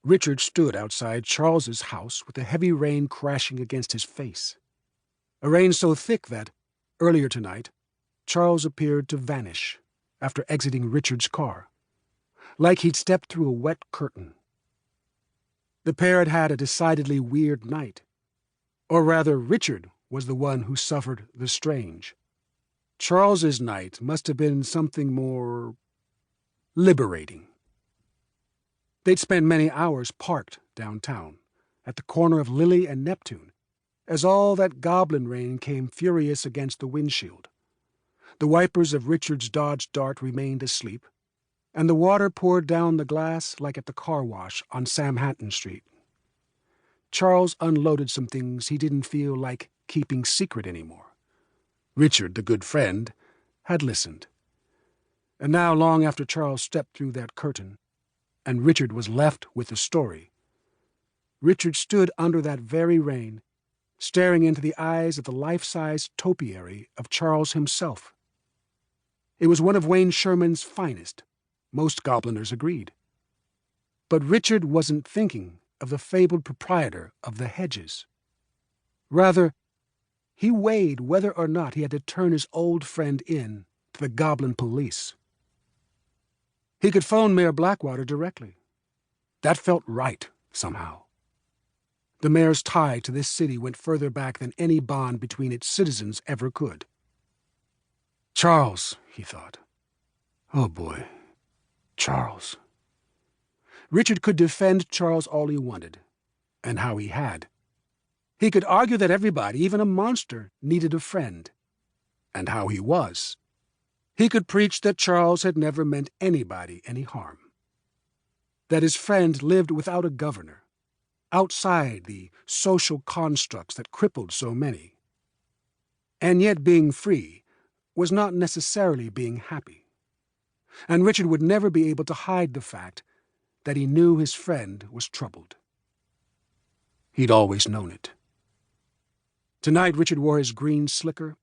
Richard stood outside Charles's house with the heavy rain crashing against his face. A rain so thick that, earlier tonight, Charles appeared to vanish after exiting Richard's car, like he'd stepped through a wet curtain. The pair had had a decidedly weird night. Or rather, Richard was the one who suffered the strange. Charles's night must have been something more liberating. They'd spent many hours parked downtown, at the corner of Lily and Neptune, as all that goblin rain came furious against the windshield. The wipers of Richard's Dodge Dart remained asleep, and the water poured down the glass like at the car wash on Sam Hatton Street. Charles unloaded some things he didn't feel like keeping secret anymore. Richard, the good friend, had listened. And now, long after Charles stepped through that curtain, and Richard was left with the story, Richard stood under that very rain, staring into the eyes of the life-size topiary of Charles himself. It was one of Wayne Sherman's finest, most gobliners agreed. But Richard wasn't thinking of the fabled proprietor of the hedges. Rather, he weighed whether or not he had to turn his old friend in to the Goblin police. He could phone Mayor Blackwater directly. That felt right, somehow. The mayor's tie to this city went further back than any bond between its citizens ever could. Charles, he thought. Oh boy, Charles. Richard could defend Charles all he wanted, and how he had. He could argue that everybody, even a monster, needed a friend, and how he was. He could preach that Charles had never meant anybody any harm, that his friend lived without a governor, outside the social constructs that crippled so many. And yet being free was not necessarily being happy. And Richard would never be able to hide the fact that he knew his friend was troubled. He'd always known it. Tonight Richard wore his green slicker,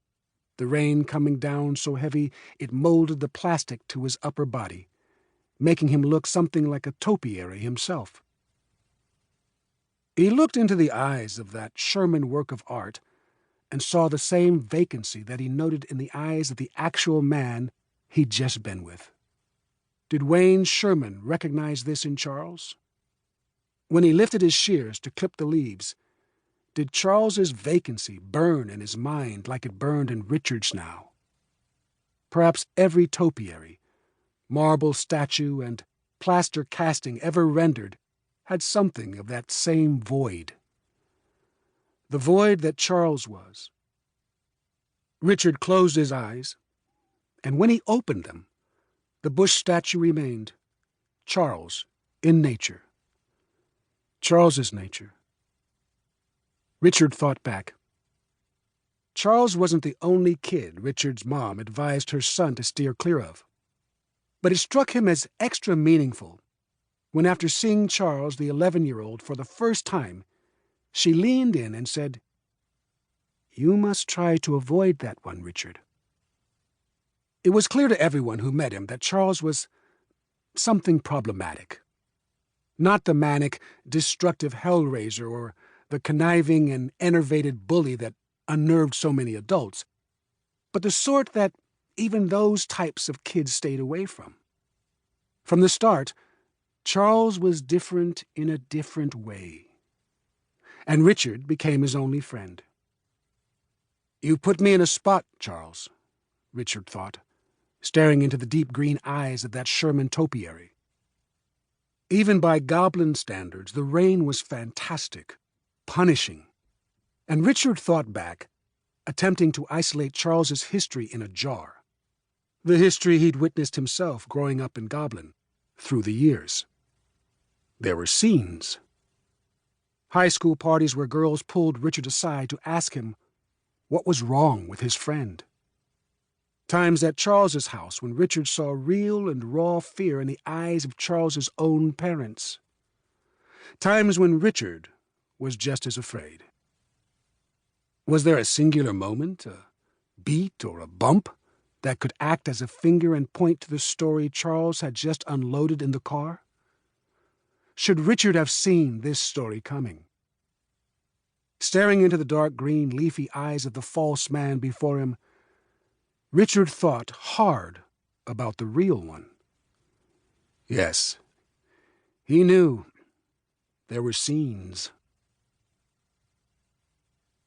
the rain coming down so heavy it molded the plastic to his upper body, making him look something like a topiary himself. He looked into the eyes of that Sherman work of art and saw the same vacancy that he noted in the eyes of the actual man he'd just been with. Did Wayne Sherman recognize this in Charles? When he lifted his shears to clip the leaves, did Charles's vacancy burn in his mind like it burned in Richard's now? Perhaps every topiary, marble statue, and plaster casting ever rendered had something of that same void. The void that Charles was. Richard closed his eyes, and when he opened them, the bush statue remained, Charles in nature. Charles's nature. Richard thought back. Charles wasn't the only kid Richard's mom advised her son to steer clear of. But it struck him as extra meaningful when, after seeing Charles, the 11-year-old, for the first time, she leaned in and said, "You must try to avoid that one, Richard." It was clear to everyone who met him that Charles was something problematic. Not the manic, destructive hellraiser or the conniving and enervated bully that unnerved so many adults, but the sort that even those types of kids stayed away from. From the start, Charles was different in a different way, and Richard became his only friend. "You put me in a spot, Charles," Richard thought, staring into the deep green eyes of that Sherman topiary. Even by Goblin standards, the rain was fantastic, punishing, and Richard thought back, attempting to isolate Charles's history in a jar. The history he'd witnessed himself growing up in Goblin, through the years. There were scenes. High school parties where girls pulled Richard aside to ask him what was wrong with his friend. Times at Charles's house when Richard saw real and raw fear in the eyes of Charles's own parents. Times when Richard was just as afraid. Was there a singular moment, a beat or a bump, that could act as a finger and point to the story Charles had just unloaded in the car? Should Richard have seen this story coming? Staring into the dark green, leafy eyes of the false man before him, Richard thought hard about the real one. Yes, he knew there were scenes